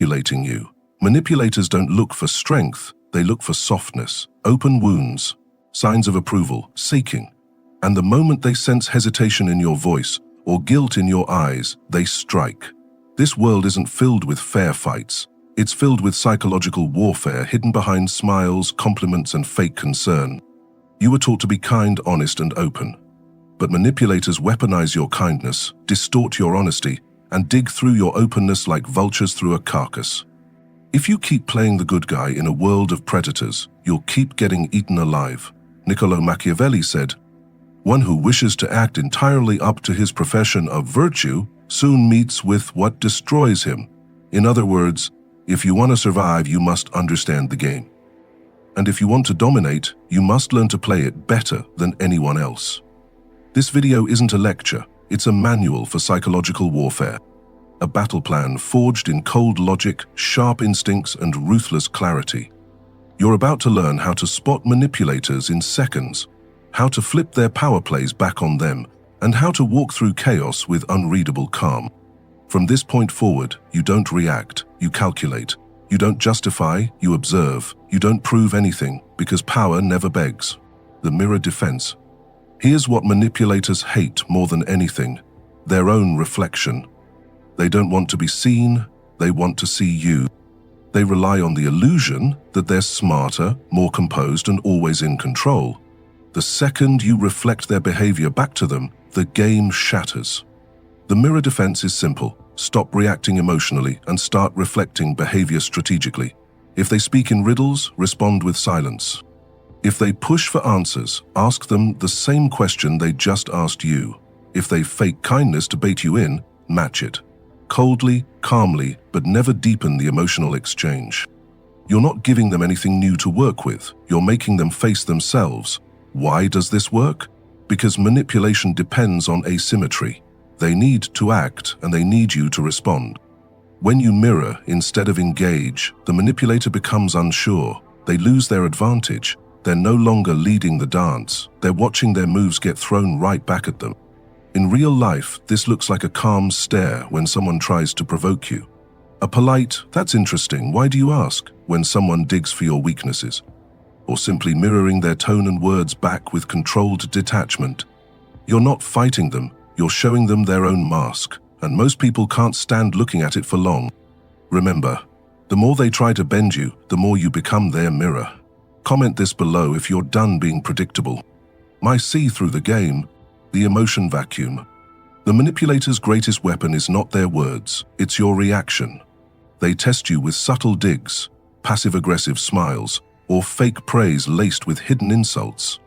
manipulating you. Manipulators don't look for strength, they look for softness, open wounds, signs of approval, seeking. And the moment they sense hesitation in your voice or guilt in your eyes, they strike. This world isn't filled with fair fights. It's filled with psychological warfare hidden behind smiles, compliments, and fake concern. You were taught to be kind, honest, and open. But manipulators weaponize your kindness, distort your honesty, and dig through your openness like vultures through a carcass. If you keep playing the good guy in a world of predators, you'll keep getting eaten alive. Niccolò Machiavelli said, "One who wishes to act entirely up to his profession of virtue soon meets with what destroys him." In other words, if you want to survive, you must understand the game. And if you want to dominate, you must learn to play it better than anyone else. This video isn't a lecture, it's a manual for psychological warfare. A battle plan forged in cold logic, sharp instincts, and ruthless clarity. You're about to learn how to spot manipulators in seconds, how to flip their power plays back on them, and how to walk through chaos with unreadable calm. From this point forward, you don't react, you calculate. You don't justify, you observe. You don't prove anything, because power never begs. The mirror defense. Here's what manipulators hate more than anything: their own reflection. They don't want to be seen, they want to see you. They rely on the illusion that they're smarter, more composed, and always in control. The second you reflect their behavior back to them, the game shatters. The mirror defense is simple. Stop reacting emotionally and start reflecting behavior strategically. If they speak in riddles, respond with silence. If they push for answers, ask them the same question they just asked you. If they fake kindness to bait you in, match it. Coldly, calmly, but never deepen the emotional exchange. You're not giving them anything new to work with. You're making them face themselves. Why does this work? Because manipulation depends on asymmetry. They need to act, and they need you to respond. When you mirror instead of engage, the manipulator becomes unsure. They lose their advantage. They're no longer leading the dance. They're watching their moves get thrown right back at them. In real life, this looks like a calm stare when someone tries to provoke you. A polite, "That's interesting, why do you ask?" when someone digs for your weaknesses. Or simply mirroring their tone and words back with controlled detachment. You're not fighting them, you're showing them their own mask, and most people can't stand looking at it for long. Remember, the more they try to bend you, the more you become their mirror. Comment this below if you're done being predictable. My see through the game, the emotion vacuum. The manipulator's greatest weapon is not their words, it's your reaction. They test you with subtle digs, passive-aggressive smiles, or fake praise laced with hidden insults.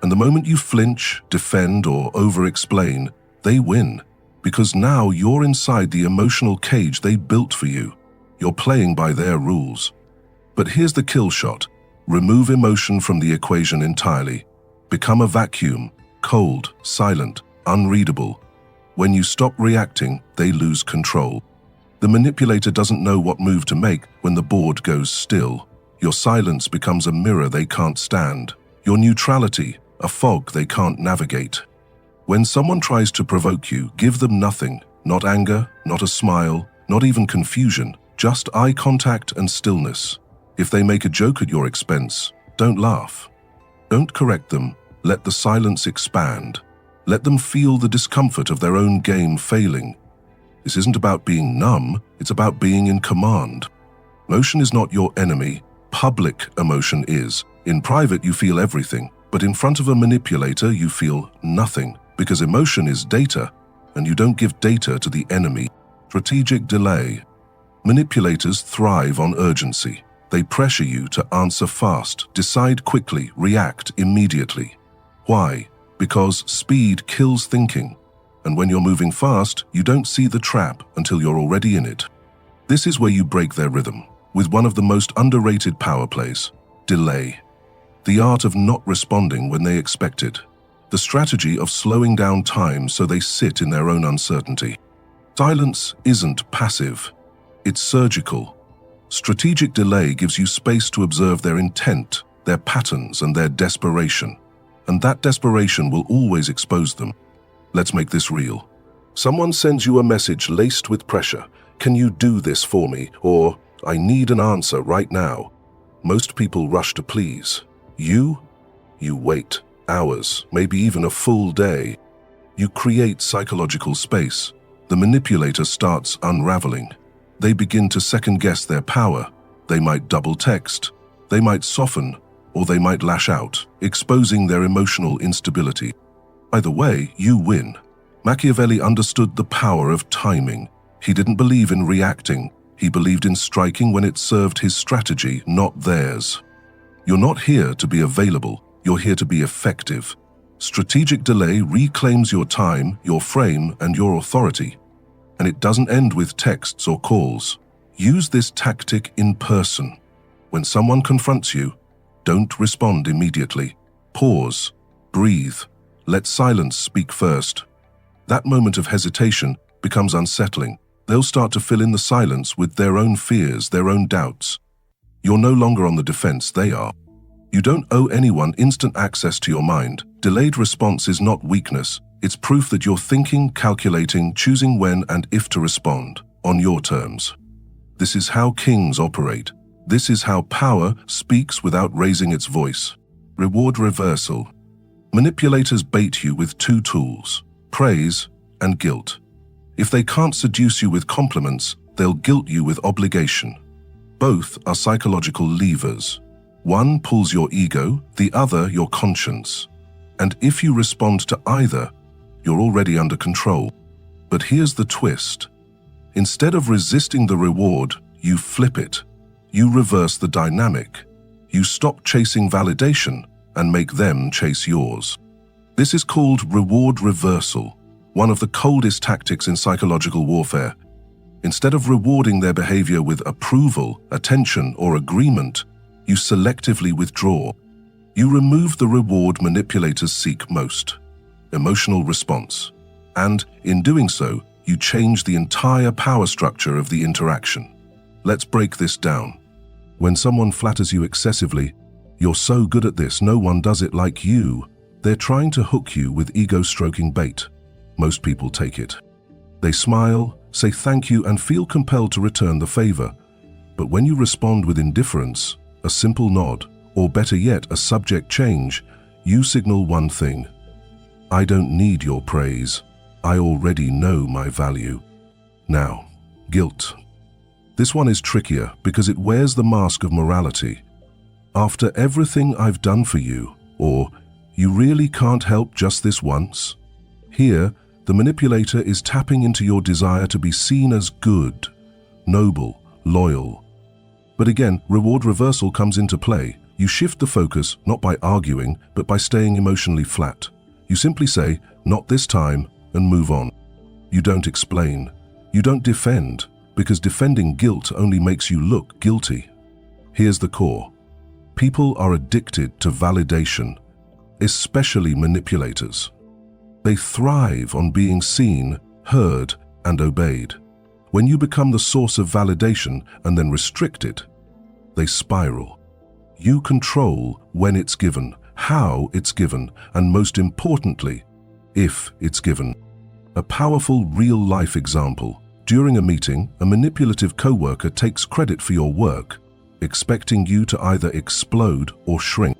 And the moment you flinch, defend, or over-explain, they win, because now you're inside the emotional cage they built for you. You're playing by their rules. But here's the kill shot. Remove emotion from the equation entirely. Become a vacuum, cold, silent, unreadable. When you stop reacting, they lose control. The manipulator doesn't know what move to make when the board goes still. Your silence becomes a mirror they can't stand. Your neutrality, a fog they can't navigate. When someone tries to provoke you, give them nothing. Not anger, not a smile, not even confusion, just eye contact and stillness. If they make a joke at your expense, don't laugh. Don't correct them, let the silence expand. Let them feel the discomfort of their own game failing. This isn't about being numb, it's about being in command. Emotion is not your enemy, public emotion is. In private you feel everything, but in front of a manipulator you feel nothing, because emotion is data, and you don't give data to the enemy. Strategic delay. Manipulators thrive on urgency. They pressure you to answer fast, decide quickly, react immediately. Why? Because speed kills thinking. And when you're moving fast, you don't see the trap until you're already in it. This is where you break their rhythm, with one of the most underrated power plays: delay. The art of not responding when they expect it. The strategy of slowing down time so they sit in their own uncertainty. Silence isn't passive, it's surgical. Strategic delay gives you space to observe their intent, their patterns, and their desperation. And that desperation will always expose them. Let's make this real. Someone sends you a message laced with pressure. "Can you do this for me?" or "I need an answer right now." Most people rush to please. You wait hours, maybe even a full day. You create psychological space. The manipulator starts unraveling. They begin to second-guess their power. They might double text, they might soften, or they might lash out, exposing their emotional instability. Either way, you win. Machiavelli understood the power of timing. He didn't believe in reacting. He believed in striking when it served his strategy, not theirs. You're not here to be available. You're here to be effective. Strategic delay reclaims your time, your frame, and your authority. And it doesn't end with texts or calls. Use this tactic in person. When someone confronts you, don't respond immediately. Pause, breathe, let silence speak first. That moment of hesitation becomes unsettling. They'll start to fill in the silence with their own fears, their own doubts. You're no longer on the defense, they are. You don't owe anyone instant access to your mind. Delayed response is not weakness. It's proof that you're thinking, calculating, choosing when and if to respond, on your terms. This is how kings operate. This is how power speaks without raising its voice. Reward reversal. Manipulators bait you with two tools: praise and guilt. If they can't seduce you with compliments, they'll guilt you with obligation. Both are psychological levers. One pulls your ego, the other your conscience. And if you respond to either, you're already under control. But here's the twist. Instead of resisting the reward, you flip it. You reverse the dynamic. You stop chasing validation and make them chase yours. This is called reward reversal, one of the coldest tactics in psychological warfare. Instead of rewarding their behavior with approval, attention, or agreement, you selectively withdraw. You remove the reward manipulators seek most: emotional response. And in doing so, you change the entire power structure of the interaction. Let's break this down. When someone flatters you excessively, "You're so good at this, no one does it like you," they're trying to hook you with ego-stroking bait. Most people take it. They smile, say thank you, and feel compelled to return the favor. But when you respond with indifference, a simple nod, or better yet, a subject change, you signal one thing: I don't need your praise. I already know my value. Now, guilt. This one is trickier because it wears the mask of morality. After everything I've done for you, or you really can't help just this once? Here, the manipulator is tapping into your desire to be seen as good, noble, loyal. But again, reward reversal comes into play. You shift the focus not by arguing, but by staying emotionally flat. You simply say, "Not this time," and move on. You don't explain. You don't defend, because defending guilt only makes you look guilty. Here's the core. People are addicted to validation, especially manipulators. They thrive on being seen, heard, and obeyed. When you become the source of validation and then restrict it, they spiral. You control when it's given, how it's given, and most importantly, if it's given. A powerful real-life example. During a meeting, a manipulative coworker takes credit for your work, expecting you to either explode or shrink.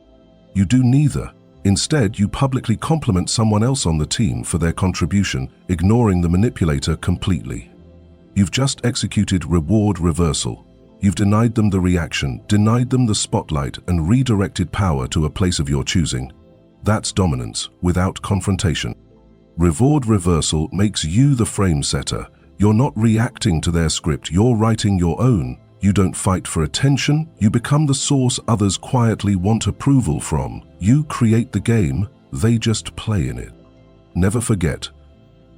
You do neither. Instead, you publicly compliment someone else on the team for their contribution, ignoring the manipulator completely. You've just executed reward reversal. You've denied them the reaction, denied them the spotlight, and redirected power to a place of your choosing. That's dominance without confrontation. Reward reversal makes you the frame setter. You're not reacting to their script, you're writing your own. You don't fight for attention, you become the source others quietly want approval from. You create the game, they just play in it. Never forget,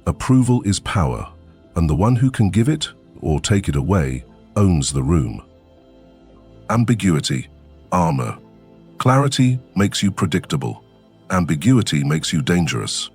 approval is power, and the one who can give it or take it away owns the room. Ambiguity, armor. Clarity makes you predictable. Ambiguity makes you dangerous.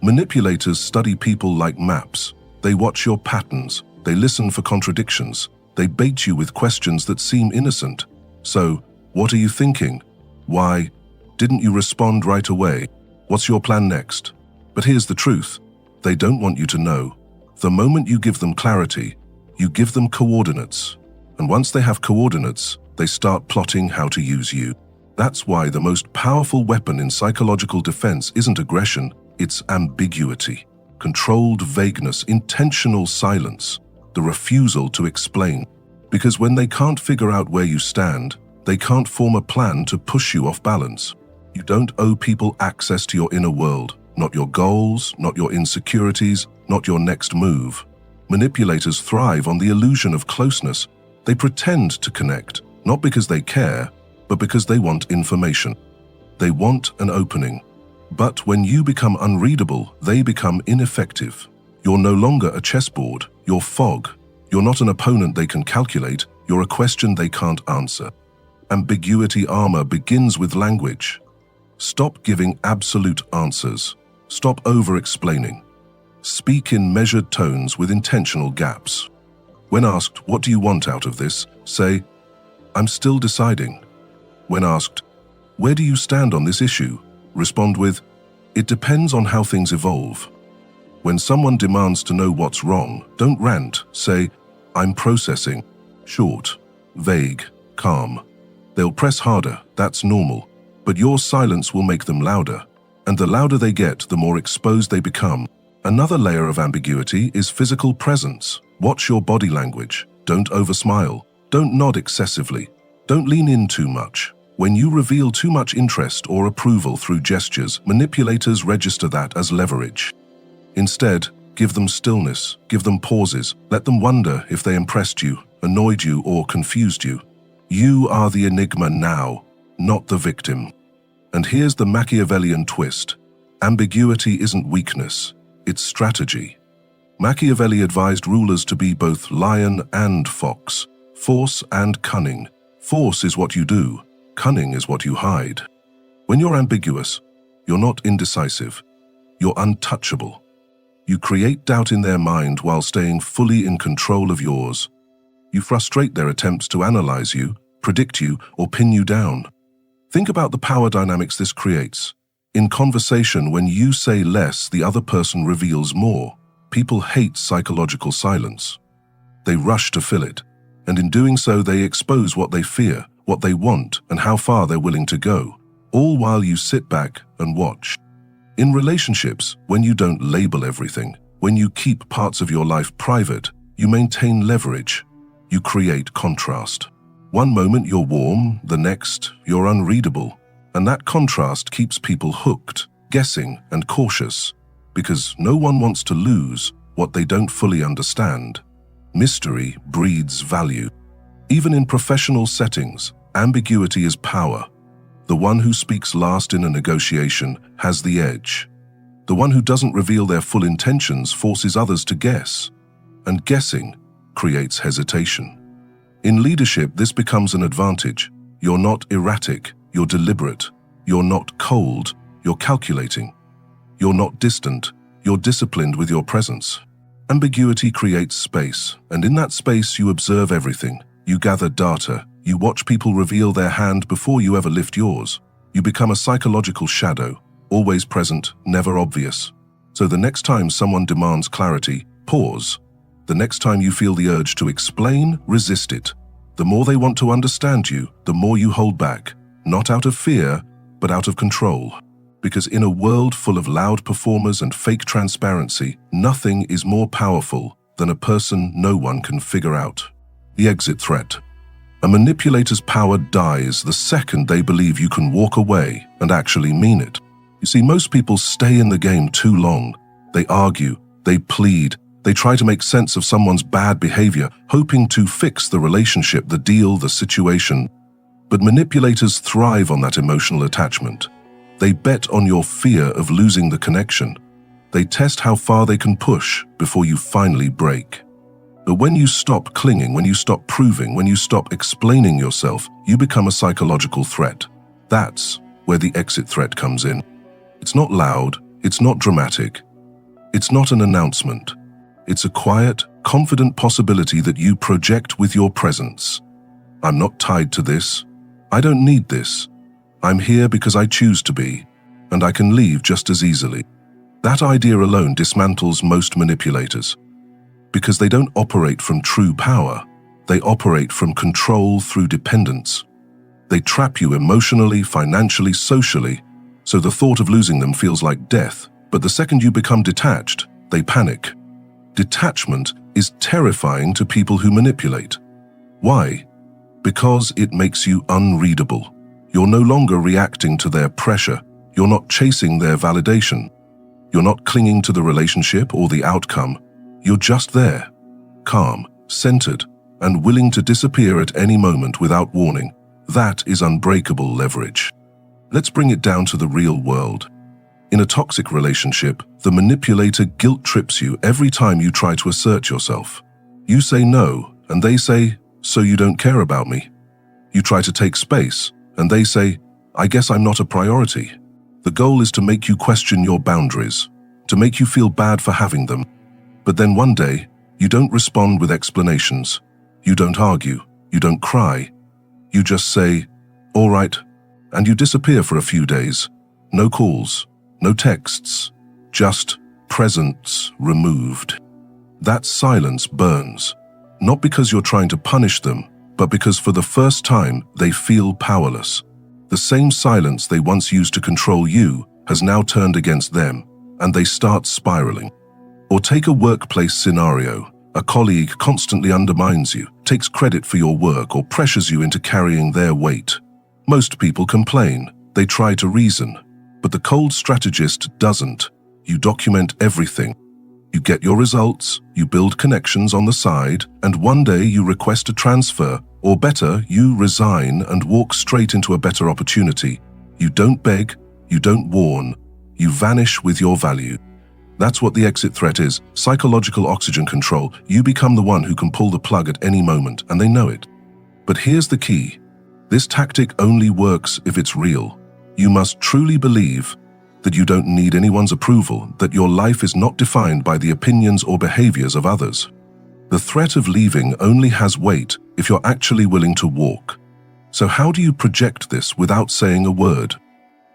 Manipulators study people like maps. They watch your patterns. They listen for contradictions. They bait you with questions that seem innocent. So, what are you thinking? Why? Didn't you respond right away? What's your plan next? But here's the truth. They don't want you to know. The moment you give them clarity, You give them coordinates. And once they have coordinates, they start plotting how to use you. That's why the most powerful weapon in psychological defense isn't aggression, it's ambiguity. Controlled vagueness, intentional silence, the refusal to explain. Because when they can't figure out where you stand, they can't form a plan to push you off balance. You don't owe people access to your inner world, not your goals, not your insecurities, not your next move. Manipulators thrive on the illusion of closeness. They pretend to connect, not because they care, but because they want information. They want an opening. But when you become unreadable, they become ineffective. You're no longer a chessboard, you're fog. You're not an opponent they can calculate, you're a question they can't answer. Ambiguity armor begins with language. Stop giving absolute answers. Stop over-explaining. Speak in measured tones with intentional gaps. When asked, "What do you want out of this?" say, "I'm still deciding." When asked, "Where do you stand on this issue?" respond with, "It depends on how things evolve." When someone demands to know what's wrong, don't rant. Say, "I'm processing." Short, vague, calm. They'll press harder, that's normal. But your silence will make them louder. And the louder they get, the more exposed they become. Another layer of ambiguity is physical presence. Watch your body language. Don't oversmile. Don't nod excessively. Don't lean in too much. When you reveal too much interest or approval through gestures, manipulators register that as leverage. Instead, give them stillness, give them pauses, let them wonder if they impressed you, annoyed you, or confused you. You are the enigma now, not the victim. And here's the Machiavellian twist. Ambiguity isn't weakness, it's strategy. Machiavelli advised rulers to be both lion and fox, force and cunning. Force is what you do, cunning is what you hide. When you're ambiguous, you're not indecisive, you're untouchable. You create doubt in their mind while staying fully in control of yours. You frustrate their attempts to analyze you, predict you, or pin you down. Think about the power dynamics this creates. In conversation, when you say less, the other person reveals more. People hate psychological silence. They rush to fill it, and in doing so, they expose what they fear, what they want, and how far they're willing to go, all while you sit back and watch. In relationships, when you don't label everything, when you keep parts of your life private, you maintain leverage. You create contrast. One moment you're warm, the next you're unreadable. And that contrast keeps people hooked, guessing, and cautious, because no one wants to lose what they don't fully understand. Mystery breeds value. Even in professional settings, ambiguity is power. The one who speaks last in a negotiation has the edge. The one who doesn't reveal their full intentions forces others to guess, and guessing creates hesitation. In leadership, this becomes an advantage. You're not erratic, you're deliberate. You're not cold, you're calculating. You're not distant, you're disciplined with your presence. Ambiguity creates space, and in that space you observe everything. You gather data, you watch people reveal their hand before you ever lift yours. You become a psychological shadow, always present, never obvious. So the next time someone demands clarity, pause. The next time you feel the urge to explain, resist it. The more they want to understand you, the more you hold back, not out of fear, but out of control. Because in a world full of loud performers and fake transparency, nothing is more powerful than a person no one can figure out. The exit threat. A manipulator's power dies the second they believe you can walk away and actually mean it. You see, most people stay in the game too long. They argue, they plead, they try to make sense of someone's bad behavior, hoping to fix the relationship, the deal, the situation. But manipulators thrive on that emotional attachment. They bet on your fear of losing the connection. They test how far they can push before you finally break. But when you stop clinging, when you stop proving, when you stop explaining yourself, you become a psychological threat. That's where the exit threat comes in. It's not loud, it's not dramatic, it's not an announcement. It's a quiet, confident possibility that you project with your presence. I'm not tied to this. I don't need this. I'm here because I choose to be, and I can leave just as easily. That idea alone dismantles most manipulators. Because they don't operate from true power. They operate from control through dependence. They trap you emotionally, financially, socially, so the thought of losing them feels like death. But the second you become detached, they panic. Detachment is terrifying to people who manipulate. Why? Because it makes you unreadable. You're no longer reacting to their pressure. You're not chasing their validation. You're not clinging to the relationship or the outcome. You're just there, calm, centered, and willing to disappear at any moment without warning. That is unbreakable leverage. Let's bring it down to the real world. In a toxic relationship, the manipulator guilt trips you every time you try to assert yourself. You say no, and they say, "So you don't care about me." You try to take space, and they say, "I guess I'm not a priority." The goal is to make you question your boundaries, to make you feel bad for having them. But then one day, you don't respond with explanations. You don't argue. You don't cry. You just say, "All right," and you disappear for a few days. No calls, no texts, just presence removed. That silence burns, not because you're trying to punish them, but because for the first time they feel powerless. The same silence they once used to control you has now turned against them, and they start spiraling. Or take a workplace scenario. A colleague constantly undermines you, takes credit for your work, or pressures you into carrying their weight. Most people complain. They try to reason. But the cold strategist doesn't. You document everything. You get your results, you build connections on the side, and one day you request a transfer, or better, you resign and walk straight into a better opportunity. You don't beg, you don't warn, you vanish with your value. That's what the exit threat is, psychological oxygen control. You become the one who can pull the plug at any moment, and they know it. But here's the key. This tactic only works if it's real. You must truly believe that you don't need anyone's approval, that your life is not defined by the opinions or behaviors of others. The threat of leaving only has weight if you're actually willing to walk. So how do you project this without saying a word?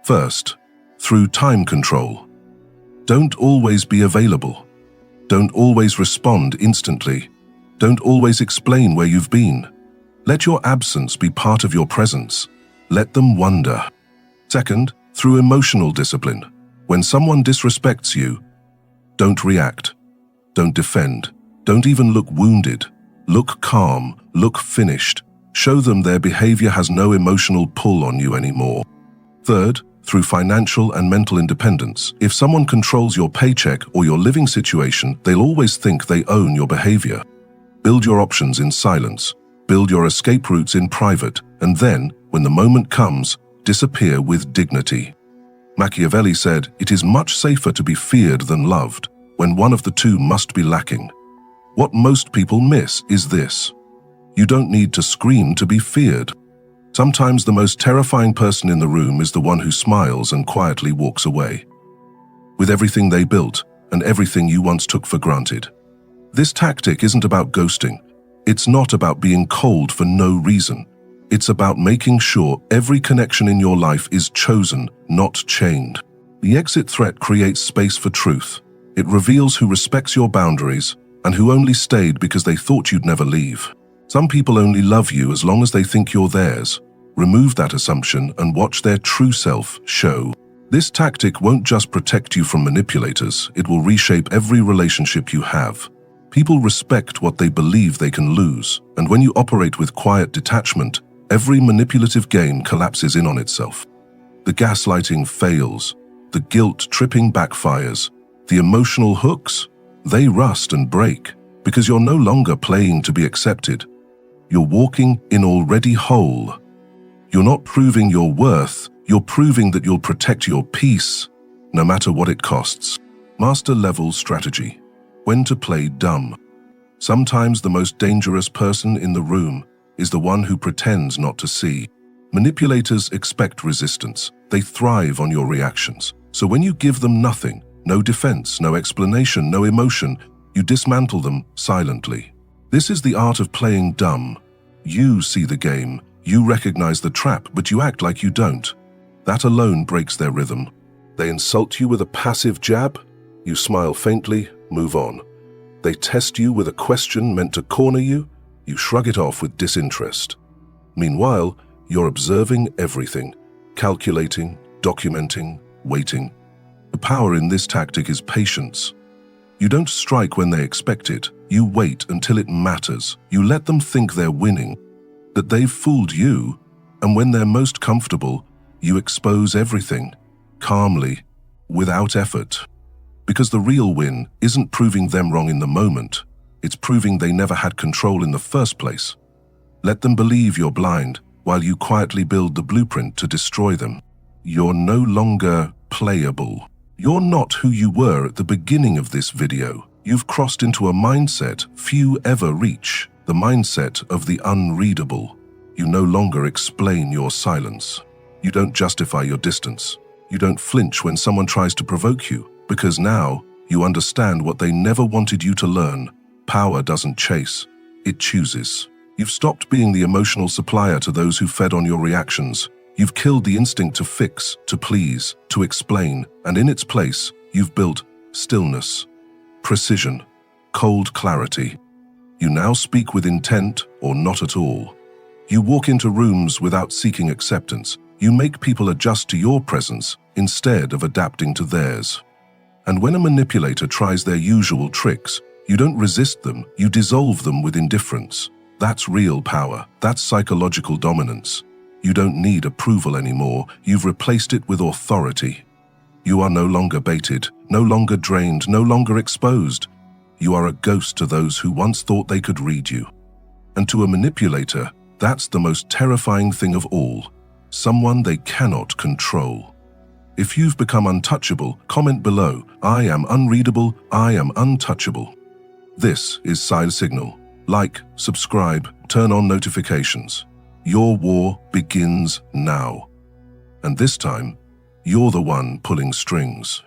First, through time control. Don't always be available. Don't always respond instantly. Don't always explain where you've been. Let your absence be part of your presence. Let them wonder. Second, through emotional discipline. When someone disrespects you, don't react. Don't defend. Don't even look wounded. Look calm. Look finished. Show them their behavior has no emotional pull on you anymore. Third, through financial and mental independence. If someone controls your paycheck or your living situation, they'll always think they own your behavior. Build your options in silence. Build your escape routes in private. And then, when the moment comes, disappear with dignity. Machiavelli said, "It is much safer to be feared than loved, when one of the two must be lacking." What most people miss is this. You don't need to scream to be feared. Sometimes the most terrifying person in the room is the one who smiles and quietly walks away, with everything they built and everything you once took for granted. This tactic isn't about ghosting. It's not about being cold for no reason. It's about making sure every connection in your life is chosen, not chained. The exit threat creates space for truth. It reveals who respects your boundaries and who only stayed because they thought you'd never leave. Some people only love you as long as they think you're theirs. Remove that assumption and watch their true self show. This tactic won't just protect you from manipulators, it will reshape every relationship you have. People respect what they believe they can lose, and when you operate with quiet detachment, every manipulative game collapses in on itself. The gaslighting fails, the guilt-tripping backfires, the emotional hooks, they rust and break, because you're no longer playing to be accepted. You're walking in already whole. You're not proving your worth, you're proving that you'll protect your peace, no matter what it costs. Master-level strategy. When to play dumb. Sometimes the most dangerous person in the room is the one who pretends not to see. Manipulators expect resistance. They thrive on your reactions. So when you give them nothing, no defense, no explanation, no emotion, you dismantle them silently. This is the art of playing dumb. You see the game, you recognize the trap, but you act like you don't. That alone breaks their rhythm. They insult you with a passive jab, you smile faintly, move on. They test you with a question meant to corner you, you shrug it off with disinterest. Meanwhile, you're observing everything, calculating, documenting, waiting. The power in this tactic is patience. You don't strike when they expect it. You wait until it matters. You let them think they're winning, that they've fooled you, and when they're most comfortable, you expose everything, calmly, without effort. Because the real win isn't proving them wrong in the moment, it's proving they never had control in the first place. Let them believe you're blind while you quietly build the blueprint to destroy them. You're no longer playable. You're not who you were at the beginning of this video. You've crossed into a mindset few ever reach, the mindset of the unreadable. You no longer explain your silence. You don't justify your distance. You don't flinch when someone tries to provoke you, because now you understand what they never wanted you to learn. Power doesn't chase, it chooses. You've stopped being the emotional supplier to those who fed on your reactions. You've killed the instinct to fix, to please, to explain, and in its place, you've built stillness, precision, cold clarity. You now speak with intent or not at all. You walk into rooms without seeking acceptance. You make people adjust to your presence instead of adapting to theirs. And when a manipulator tries their usual tricks, you don't resist them, you dissolve them with indifference. That's real power. That's psychological dominance. You don't need approval anymore. You've replaced it with authority. You are no longer baited, no longer drained, no longer exposed. You are a ghost to those who once thought they could read you. And to a manipulator, that's the most terrifying thing of all. Someone they cannot control. If you've become untouchable, comment below. I am unreadable, I am untouchable. This is Side Signal. Like, subscribe, turn on notifications. Your war begins now. And this time, you're the one pulling strings.